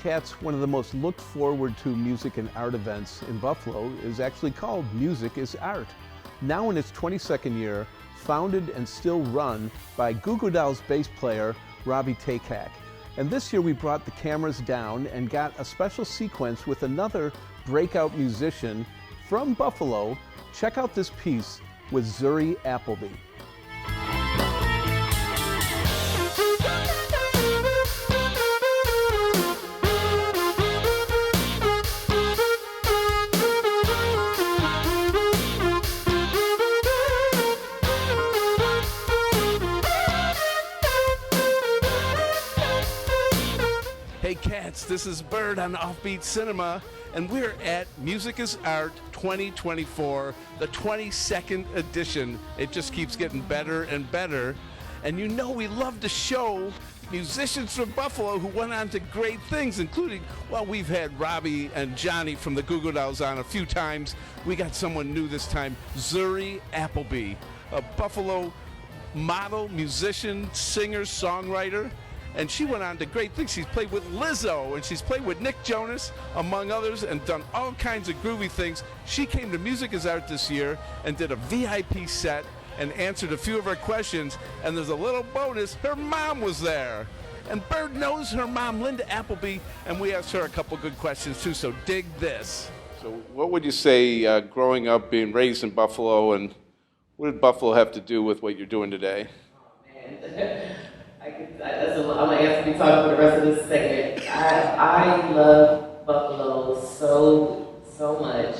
Cats, one of the most looked forward to music and art events in Buffalo is actually called Music is Art. Now in its 22nd year, founded and still run by Goo Goo Dolls bass player Robbie Takak. And this year we brought the cameras down and got a special sequence with another breakout musician from Buffalo. Check out this piece with Zuri Appleby. Hey Cats, this is Bird on Offbeat Cinema, and we're at Music is Art 2024, the 22nd edition. It just keeps getting better and better. And you know we love to show musicians from Buffalo who went on to great things, including, well, we've had Robbie and Johnny from the Goo Goo Dolls on a few times. We got someone new this time, Zuri Appleby, a Buffalo model, musician, singer, songwriter. And she went on to great things. She's played with Lizzo, and she's played with Nick Jonas, among others, and done all kinds of groovy things. She came to Music is Art this year and did a VIP set and answered a few of our questions. And there's a little bonus, her mom was there. And Bird knows her mom, Linda Appleby, and we asked her a couple good questions too, so dig this. So what would you say growing up, being raised in Buffalo, and what did Buffalo have to do with what you're doing today? I'm going to ask you to talk for the rest of this segment. I love Buffalo so much.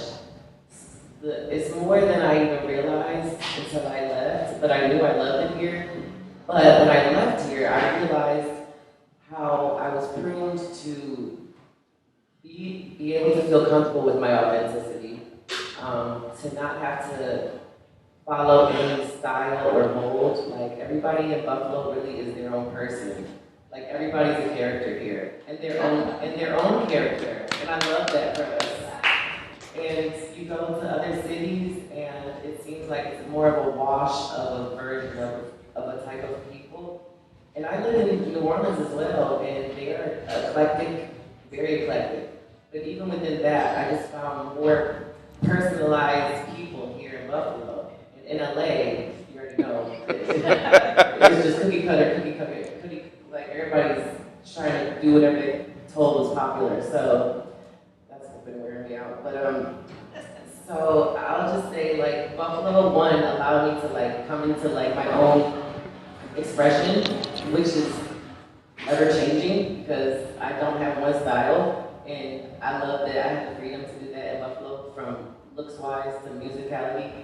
It's more than I even realized until I left, but I knew I loved it here. But when I left here, I realized how I was pruned to be able to feel comfortable with my authenticity, to not have to follow any style or mold. Like, everybody in Buffalo really is their own person. Like, everybody's a character here, and their own character, and I love that for us. And you go to other cities, and it seems like it's more of a wash of a version of a type of people. And I live in New Orleans as well, and they are eclectic, very eclectic. But even within that, I just found more personalized people here in Buffalo. In LA, you already know, it's just cookie cutter, like everybody's trying to do whatever they told was popular, so that's been wearing me out. But so I'll just say, like, Buffalo, one, allowed me to like come into like my own expression, which is ever changing because I don't have one style, and I love that I have the freedom to do that in Buffalo, from looks wise to musicality.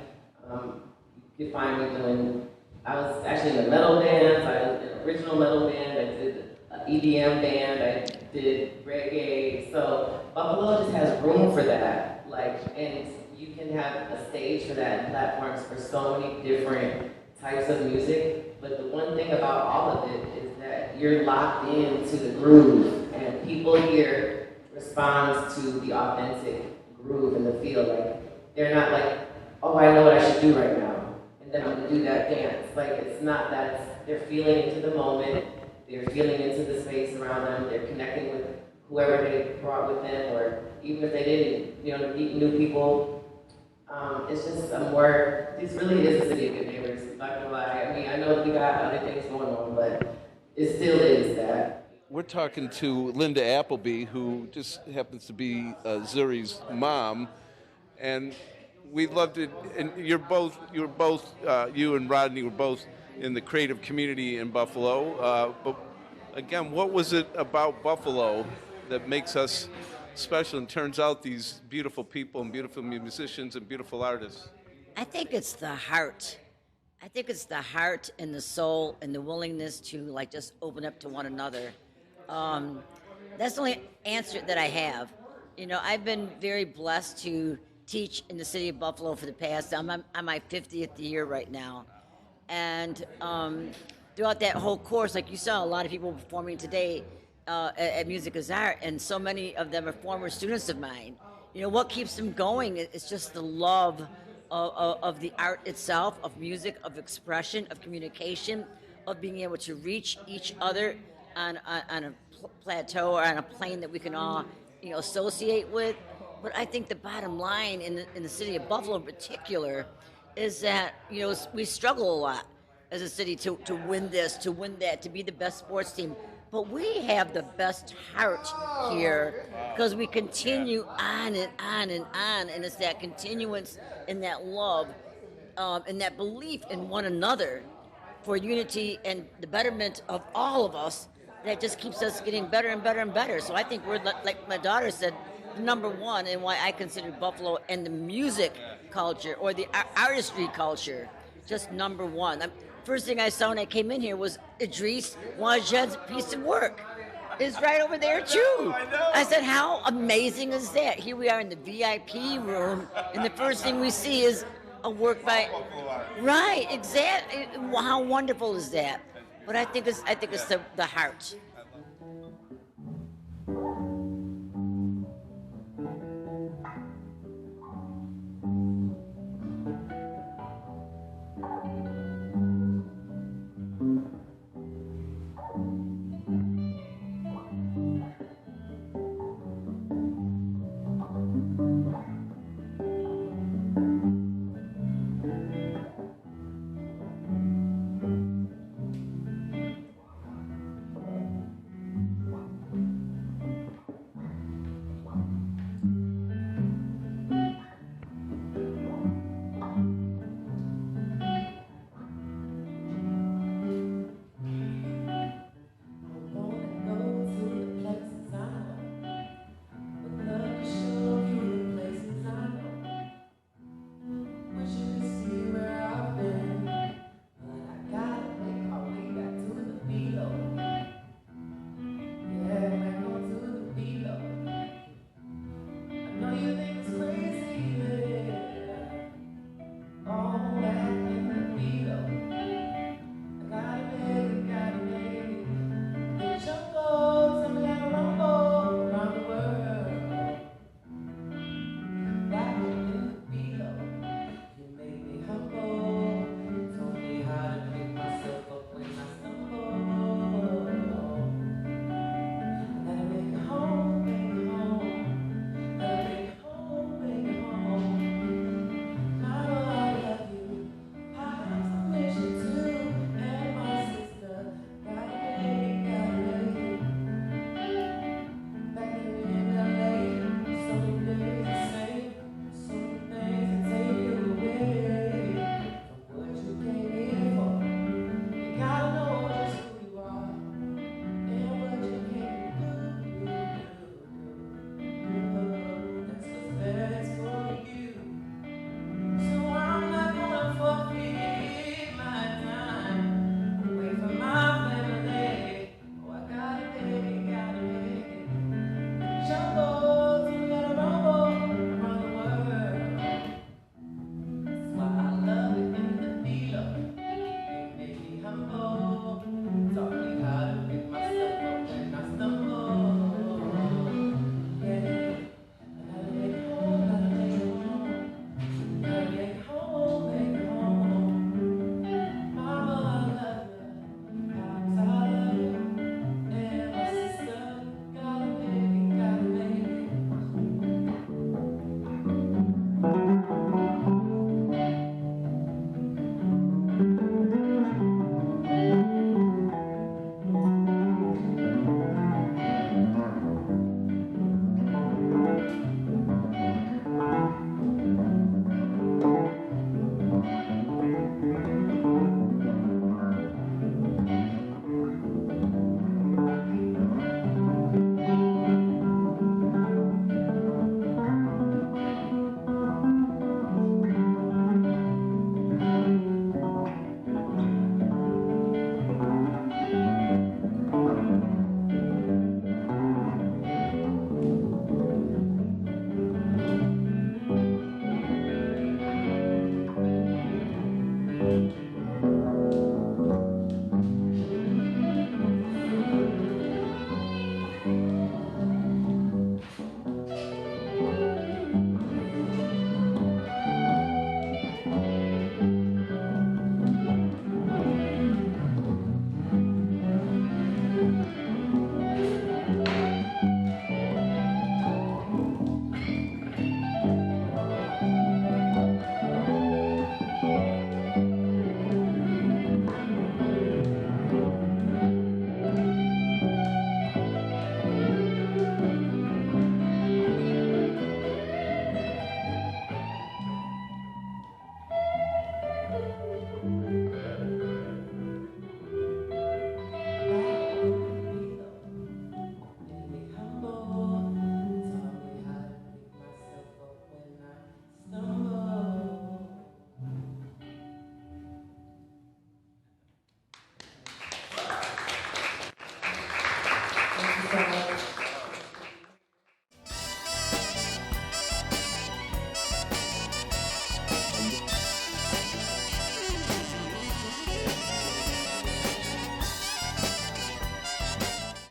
You could find me doing, I was actually in a metal band, I was in an original metal band, I did an EDM band, I did reggae. So Buffalo just has room for that, like, and you can have a stage for that and platforms for so many different types of music. But the one thing about all of it is that you're locked into the groove, and people here respond to the authentic groove and the feel. Like, they're not like, oh, I know what I should do right now, then I'm gonna do that dance. Like, it's not that, they're feeling into the moment, they're feeling into the space around them, they're connecting with whoever they brought with them, or even if they didn't, meet new people. It's just this really is a city of good neighbors, I'm not gonna lie. I mean, I know we got other things going on, but it still is that. We're talking to Linda Appleby, who just happens to be Zuri's mom, and we loved it. And you and Rodney were both in the creative community in Buffalo. But again, what was it about Buffalo that makes us special and turns out these beautiful people and beautiful musicians and beautiful artists? I think it's the heart. I think it's the heart and the soul and the willingness to like just open up to one another. That's the only answer that I have. I've been very blessed to teach in the city of Buffalo for the past, I'm on my 50th year right now. And throughout that whole course, like you saw a lot of people performing today at Music is Art, and so many of them are former students of mine. What keeps them going is just the love of the art itself, of music, of expression, of communication, of being able to reach each other on a plateau or on a plane that we can all, associate with. But I think the bottom line in the city of Buffalo in particular is that, we struggle a lot as a city to win this, to win that, to be the best sports team. But we have the best heart here because we continue on and on and on, and it's that continuance and that love and that belief in one another for unity and the betterment of all of us that just keeps us getting better and better and better. So I think we're, like my daughter said, number one, and why I consider Buffalo and the music culture or the artistry culture just number one. First thing I saw when I came in here was Idris Wajid's piece of work. It's right over there too. I said, how amazing is that? Here we are in the VIP room, and the first thing we see is a work by. Right, exactly. How wonderful is that? But I think it's the heart.